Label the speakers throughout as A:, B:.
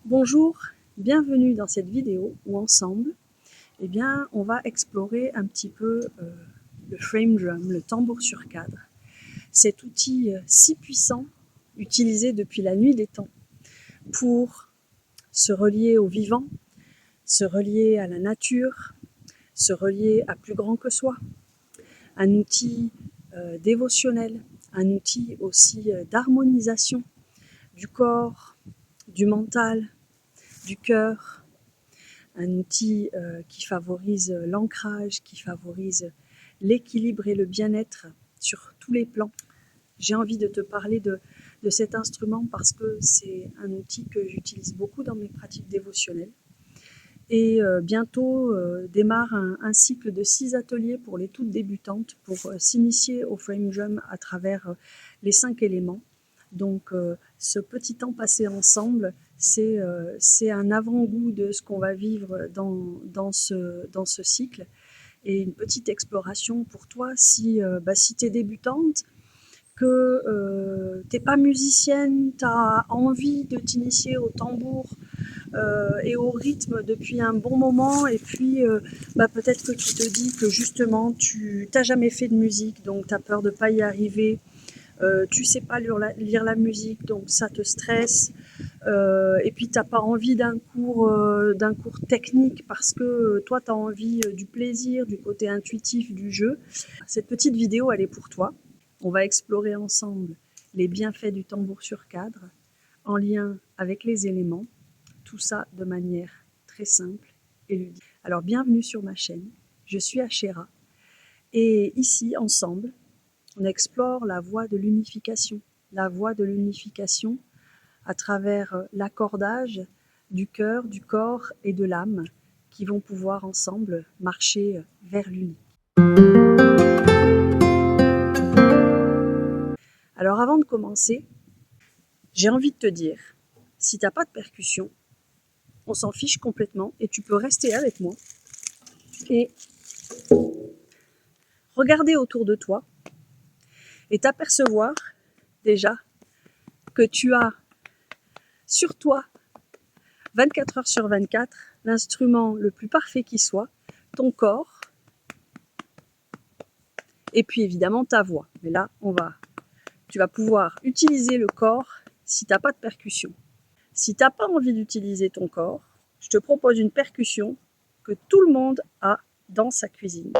A: Bonjour, bienvenue dans cette vidéo où ensemble, on va explorer un petit peu le frame drum, le tambour sur cadre. Cet outil si puissant, utilisé depuis la nuit des temps pour se relier au vivant, se relier à la nature, se relier à plus grand que soi. Un outil dévotionnel, un outil aussi d'harmonisation du corps, du mental, du cœur, un outil qui favorise l'ancrage, qui favorise l'équilibre et le bien-être sur tous les plans. J'ai envie de te parler de cet instrument parce que c'est un outil que j'utilise beaucoup dans mes pratiques dévotionnelles. Et bientôt démarre un cycle de 6 ateliers pour les toutes débutantes pour s'initier au frame drum à travers les 5 éléments. Donc ce petit temps passé ensemble, c'est un avant-goût de ce qu'on va vivre dans ce cycle. Et une petite exploration pour toi si tu es débutante, que tu n'es pas musicienne, tu as envie de t'initier au tambour et au rythme depuis un bon moment, et puis peut-être que tu te dis que justement tu n'as jamais fait de musique, donc tu as peur de ne pas y arriver. Tu sais pas lire la musique, donc ça te stresse. Et puis tu n'as pas envie d'un cours technique parce que toi tu as envie du plaisir, du côté intuitif du jeu. Cette petite vidéo elle est pour toi. On va explorer ensemble les bienfaits du tambour sur cadre en lien avec les éléments, tout ça de manière très simple et ludique. Alors bienvenue sur ma chaîne, je suis Ashéra et ici ensemble on explore la voie de l'unification à travers l'accordage du cœur, du corps et de l'âme qui vont pouvoir ensemble marcher vers l'uni. Alors avant de commencer, j'ai envie de te dire, si tu n'as pas de percussion, on s'en fiche complètement et tu peux rester avec moi et regarder autour de toi et t'apercevoir déjà que tu as sur toi 24 heures sur 24 l'instrument le plus parfait qui soit, ton corps et puis évidemment ta voix. Mais là, tu vas pouvoir utiliser le corps si tu n'as pas de percussion. Si tu n'as pas envie d'utiliser ton corps, je te propose une percussion que tout le monde a dans sa cuisine.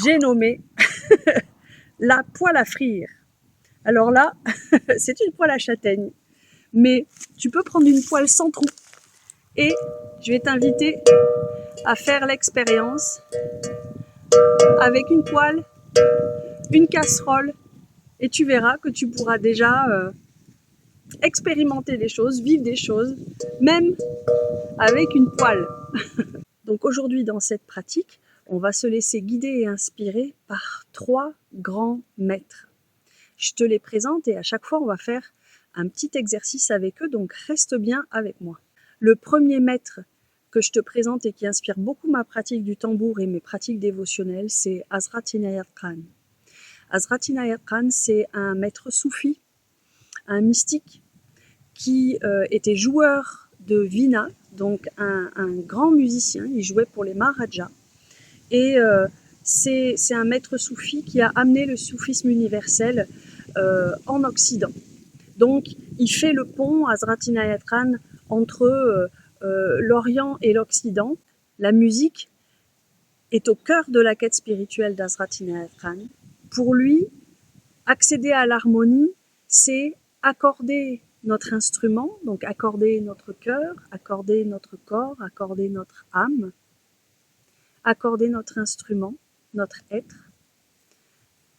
A: J'ai nommé la poêle à frire. Alors là, c'est une poêle à châtaigne, mais tu peux prendre une poêle sans trou. Et je vais t'inviter à faire l'expérience avec une poêle, une casserole, et tu verras que tu pourras déjà expérimenter des choses, vivre des choses, même avec une poêle. Donc aujourd'hui, dans cette pratique, on va se laisser guider et inspirer par 3 grands maîtres. Je te les présente et à chaque fois, on va faire un petit exercice avec eux, donc reste bien avec moi. Le premier maître que je te présente et qui inspire beaucoup ma pratique du tambour et mes pratiques dévotionnelles, c'est Hazrat Inayat Khan. Hazrat Inayat Khan, c'est un maître soufi, un mystique qui était joueur de Veena, donc un grand musicien, il jouait pour les Maharajas. Et c'est un maître soufi qui a amené le soufisme universel en Occident. Donc il fait le pont, Hazrat Inayat Khan, entre l'Orient et l'Occident. La musique est au cœur de la quête spirituelle d'Hazrat Inayat Khan. Pour lui, accéder à l'harmonie, c'est accorder notre instrument, donc accorder notre cœur, accorder notre corps, accorder notre âme, accorder notre instrument, notre être,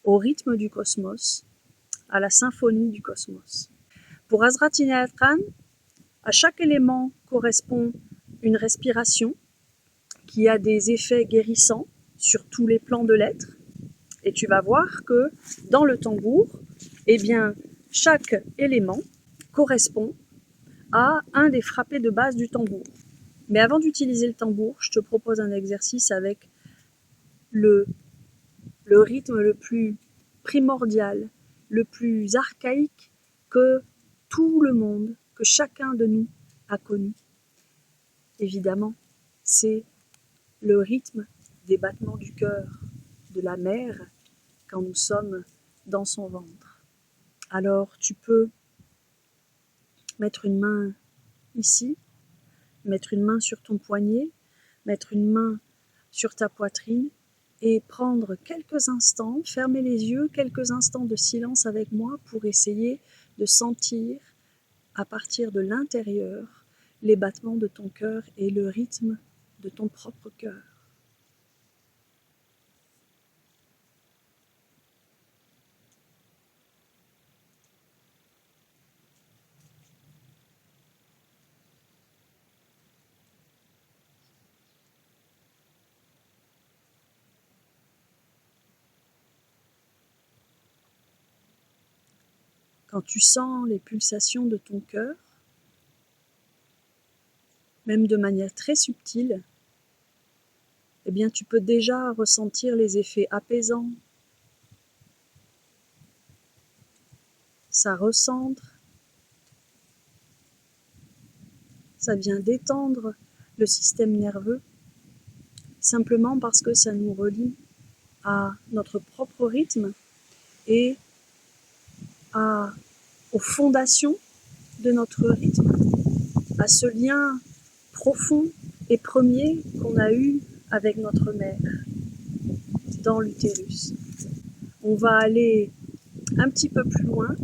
A: au rythme du cosmos, à la symphonie du cosmos. Pour Hazrat Inayat Khan, à chaque élément correspond une respiration qui a des effets guérissants sur tous les plans de l'être. Et tu vas voir que dans le tambour, eh bien, chaque élément correspond à un des frappés de base du tambour. Mais avant d'utiliser le tambour, je te propose un exercice avec le rythme le plus primordial, le plus archaïque que tout le monde, que chacun de nous a connu. Évidemment, c'est le rythme des battements du cœur de la mère quand nous sommes dans son ventre. Alors tu peux mettre une main ici, mettre une main sur ton poignet, mettre une main sur ta poitrine et prendre quelques instants, fermer les yeux, quelques instants de silence avec moi pour essayer de sentir à partir de l'intérieur les battements de ton cœur et le rythme de ton propre cœur. Quand tu sens les pulsations de ton cœur, même de manière très subtile, eh bien tu peux déjà ressentir les effets apaisants. Ça recentre, ça vient détendre le système nerveux, simplement parce que ça nous relie à notre propre rythme et aux fondations de notre rythme, à ce lien profond et premier qu'on a eu avec notre mère dans l'utérus. On va aller un petit peu plus loin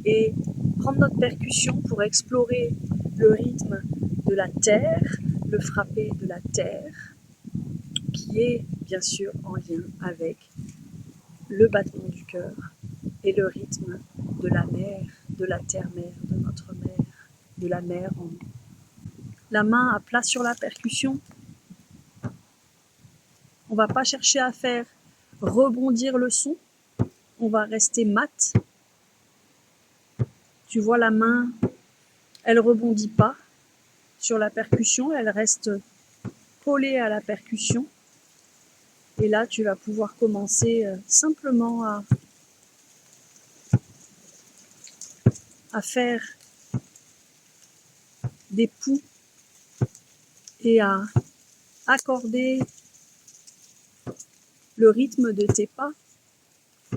A: et prendre notre percussion pour explorer le rythme de la terre, le frappé de la terre, qui est bien sûr en lien avec le battement du cœur et le rythme de la mère, de la terre-mère, de notre mère, de la mère en nous. La main à plat sur la percussion. On ne va pas chercher à faire rebondir le son. On va rester mat. Tu vois la main, elle ne rebondit pas sur la percussion, elle reste collée à la percussion. Et là, tu vas pouvoir commencer simplement à faire des pouls et à accorder le rythme de tes pas.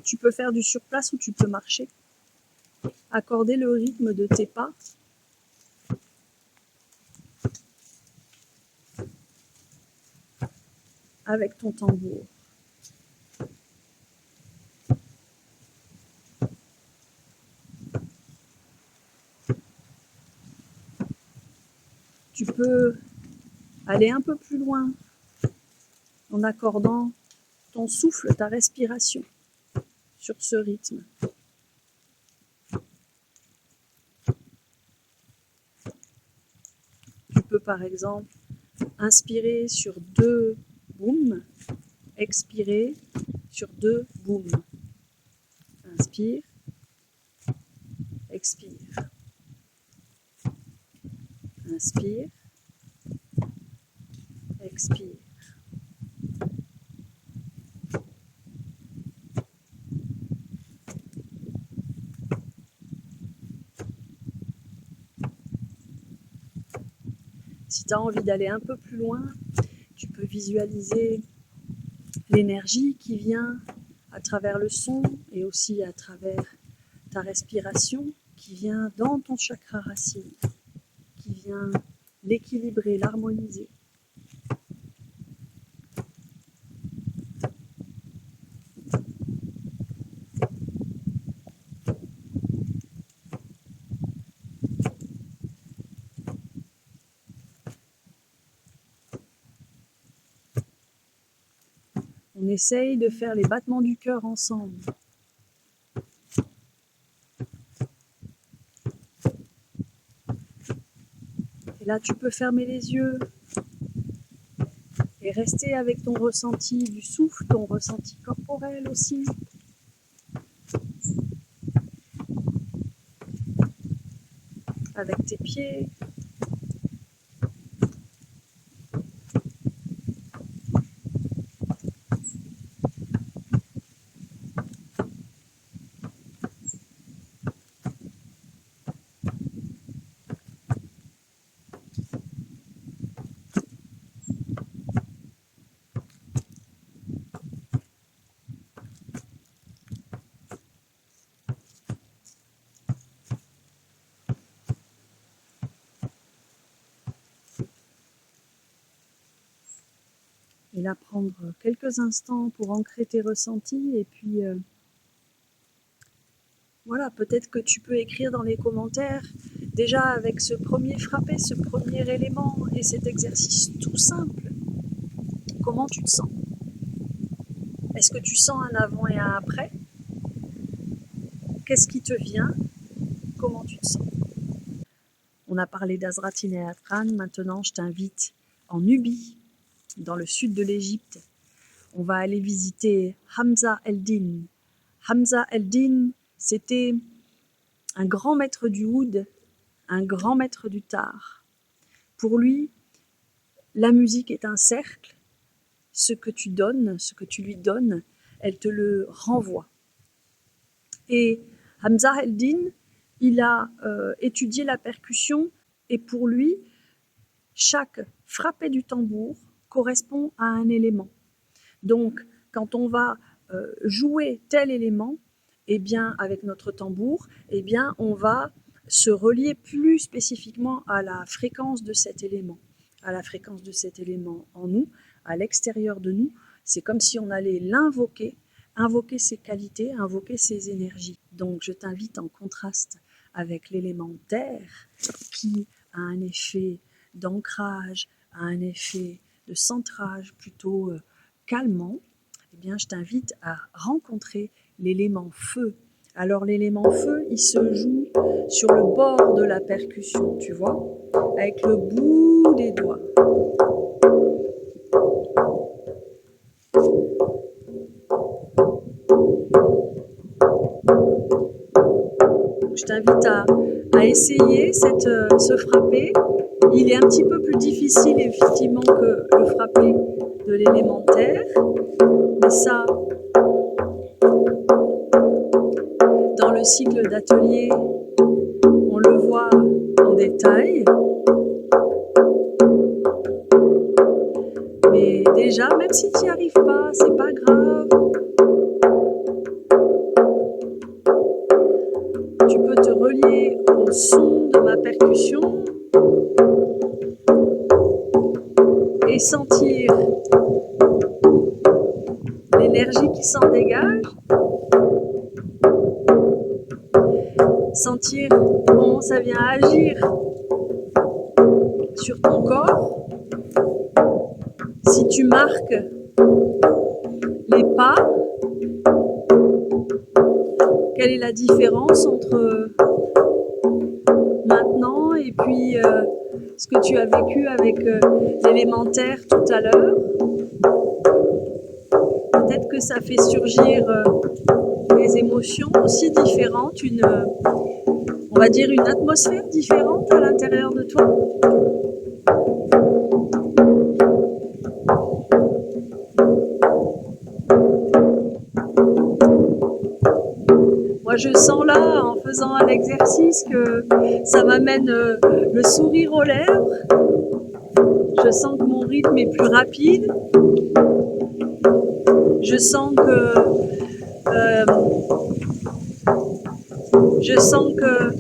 A: Tu peux faire du surplace ou tu peux marcher. Accorder le rythme de tes pas. Avec ton tambour. Tu peux aller un peu plus loin en accordant ton souffle, ta respiration sur ce rythme. Tu peux par exemple inspirer sur 2 boums, expirer sur 2 boums. Inspire, expire. Inspire, expire. Si tu as envie d'aller un peu plus loin, tu peux visualiser l'énergie qui vient à travers le son et aussi à travers ta respiration, qui vient dans ton chakra racine, qui vient l'équilibrer, l'harmoniser. On essaye de faire les battements du cœur ensemble. Et là, tu peux fermer les yeux et rester avec ton ressenti du souffle, ton ressenti corporel aussi. Avec tes pieds. Et là, prendre quelques instants pour ancrer tes ressentis. Et puis, voilà, peut-être que tu peux écrire dans les commentaires, déjà avec ce premier frappé, ce premier élément et cet exercice tout simple, comment tu te sens? Est-ce que tu sens un avant et un après? Qu'est-ce qui te vient? Comment tu te sens? On a parlé d'Azratin et Atran, maintenant je t'invite en Nubie, dans le sud de l'Égypte. On va aller visiter Hamza el-Din. Hamza el-Din, c'était un grand maître du oud, un grand maître du tar. Pour lui, la musique est un cercle. Ce que tu donnes, ce que tu lui donnes, elle te le renvoie. Et Hamza el-Din, il a étudié la percussion et pour lui, chaque frappé du tambour correspond à un élément. Donc, quand on va jouer tel élément, eh bien, avec notre tambour, eh bien, on va se relier plus spécifiquement à la fréquence de cet élément, en nous, à l'extérieur de nous. C'est comme si on allait l'invoquer, invoquer ses qualités, invoquer ses énergies. Donc, je t'invite en contraste avec l'élément terre qui a un effet d'ancrage, a un effet de centrage plutôt calmant. Eh bien, je t'invite à rencontrer l'élément feu. Alors, l'élément feu, il se joue sur le bord de la percussion, tu vois, avec le bout des doigts. Je t'invite à essayer ce frappé. Il est un petit peu plus difficile effectivement que le frappé de l'élémentaire, mais ça, dans le cycle d'atelier, on le voit en détail. Mais déjà, même si tu n'y arrives pas, c'est pas grave. Tu peux te relier au son de ma percussion et sentir l'énergie qui s'en dégage, sentir comment ça vient agir sur ton corps. Si tu marques les pas, quelle est la différence entre maintenant et puis ce que tu as vécu avec l'élémentaire tout à l'heure? Peut-être que ça fait surgir des émotions aussi différentes, on va dire une atmosphère différente à l'intérieur de toi. Moi, je sens là, en faisant un exercice, que ça m'amène le sourire aux lèvres. Je sens que mon rythme est plus rapide. Je sens que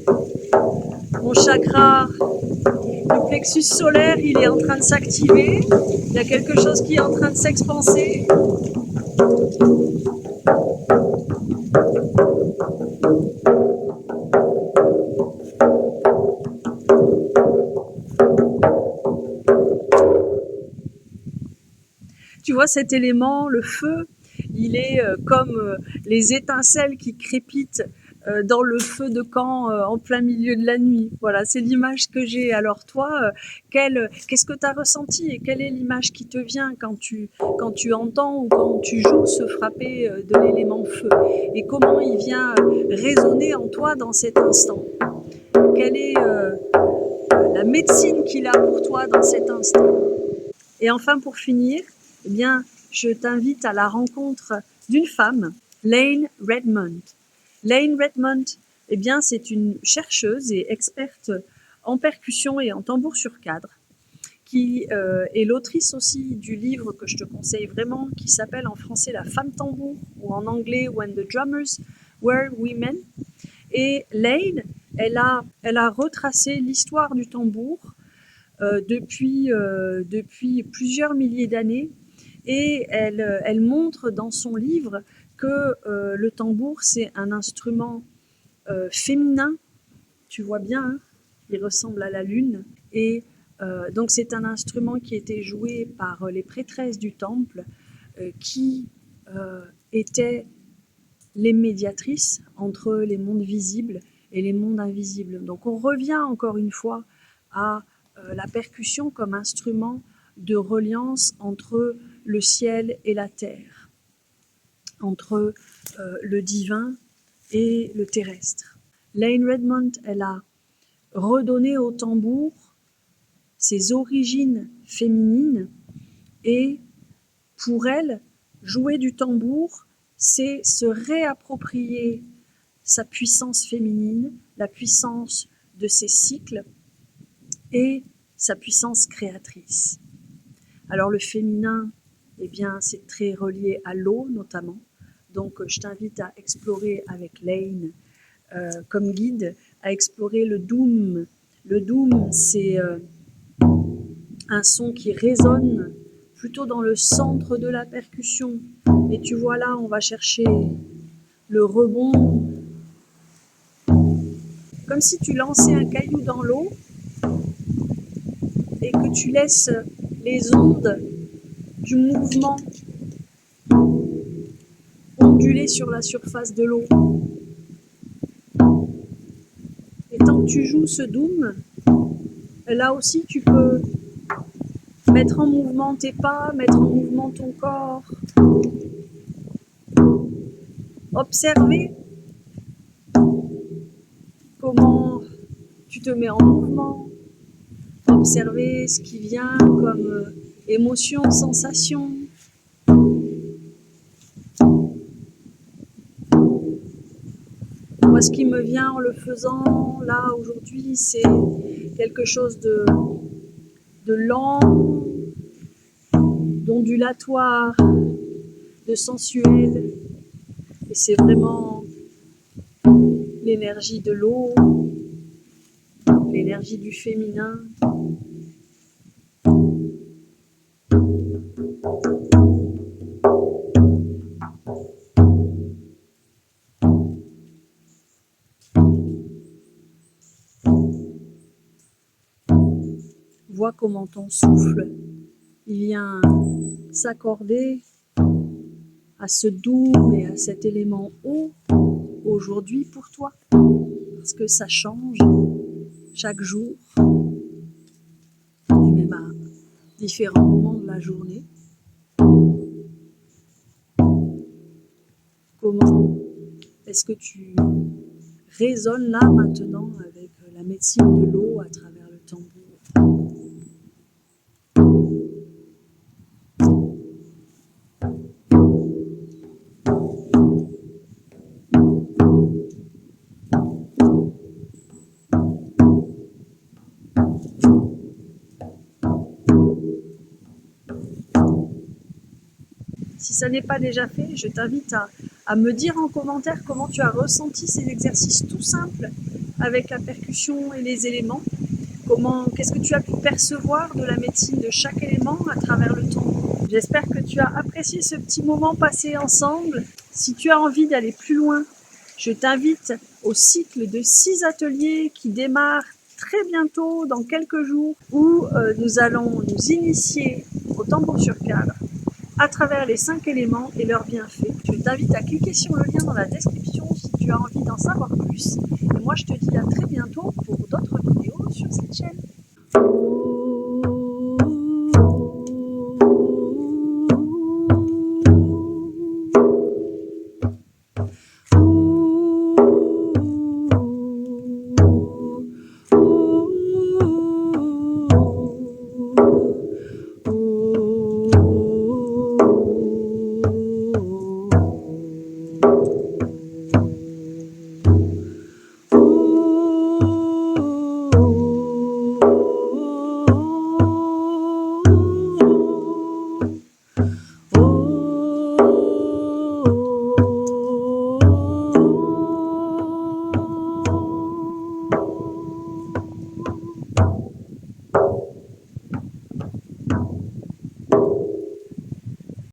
A: mon chakra du plexus solaire, il est en train de s'activer. Il y a quelque chose qui est en train de s'expanser. Tu vois, cet élément, le feu, il est comme les étincelles qui crépitent dans le feu de camp en plein milieu de la nuit. Voilà, c'est l'image que j'ai. Alors toi, qu'est-ce que tu as ressenti et quelle est l'image qui te vient quand tu entends ou quand tu joues ce frappé de l'élément feu? Et comment il vient résonner en toi dans cet instant? Quelle est la médecine qu'il a pour toi dans cet instant? Et enfin, pour finir, eh bien, je t'invite à la rencontre d'une femme, Lane Redmond. Lane Redmond, eh bien, c'est une chercheuse et experte en percussion et en tambour sur cadre, qui est l'autrice aussi du livre que je te conseille vraiment, qui s'appelle en français La femme tambour, ou en anglais When the Drummers Were Women. Et Lane, elle a retracé l'histoire du tambour depuis plusieurs milliers d'années, Et elle montre dans son livre que le tambour, c'est un instrument féminin. Tu vois bien, hein, il ressemble à la lune. Et donc c'est un instrument qui était joué par les prêtresses du temple qui étaient les médiatrices entre les mondes visibles et les mondes invisibles. Donc on revient encore une fois à la percussion comme instrument de reliance entre le ciel et la terre, entre le divin et le terrestre. Lane Redmond, elle a redonné au tambour ses origines féminines et pour elle, jouer du tambour, c'est se réapproprier sa puissance féminine, la puissance de ses cycles et sa puissance créatrice. Alors le féminin, eh bien, c'est très relié à l'eau notamment. Donc je t'invite à explorer avec Lane comme guide, à explorer le doom. Le doom, c'est un son qui résonne plutôt dans le centre de la percussion. Et tu vois là, on va chercher le rebond, comme si tu lançais un caillou dans l'eau et que tu laisses les ondes du mouvement onduler sur la surface de l'eau. Et tant que tu joues ce doom, là aussi tu peux mettre en mouvement tes pas, mettre en mouvement ton corps, observer comment tu te mets en mouvement, observer ce qui vient comme émotion, sensation. Moi, ce qui me vient en le faisant, là, aujourd'hui, c'est quelque chose de lent, d'ondulatoire, de sensuel. Et c'est vraiment l'énergie de l'eau, l'énergie du féminin. Vois comment ton souffle, il vient s'accorder à ce doux et à cet élément eau aujourd'hui pour toi, parce que ça change chaque jour et même à différents moments de la journée. Comment est-ce que tu résonnes là maintenant avec la médecine de l'eau à travers le tambour? Si ça n'est pas déjà fait, je t'invite à me dire en commentaire comment tu as ressenti ces exercices tout simples avec la percussion et les éléments. Qu'est-ce que tu as pu percevoir de la médecine de chaque élément à travers le tambour. J'espère que tu as apprécié ce petit moment passé ensemble. Si tu as envie d'aller plus loin, je t'invite au cycle de 6 ateliers qui démarre très bientôt, dans quelques jours, où nous allons nous initier au tambour sur cadre à travers les 5 éléments et leurs bienfaits. Je t'invite à cliquer sur le lien dans la description si tu as envie d'en savoir plus. Et moi, je te dis à très bientôt pour d'autres vidéos sur cette chaîne.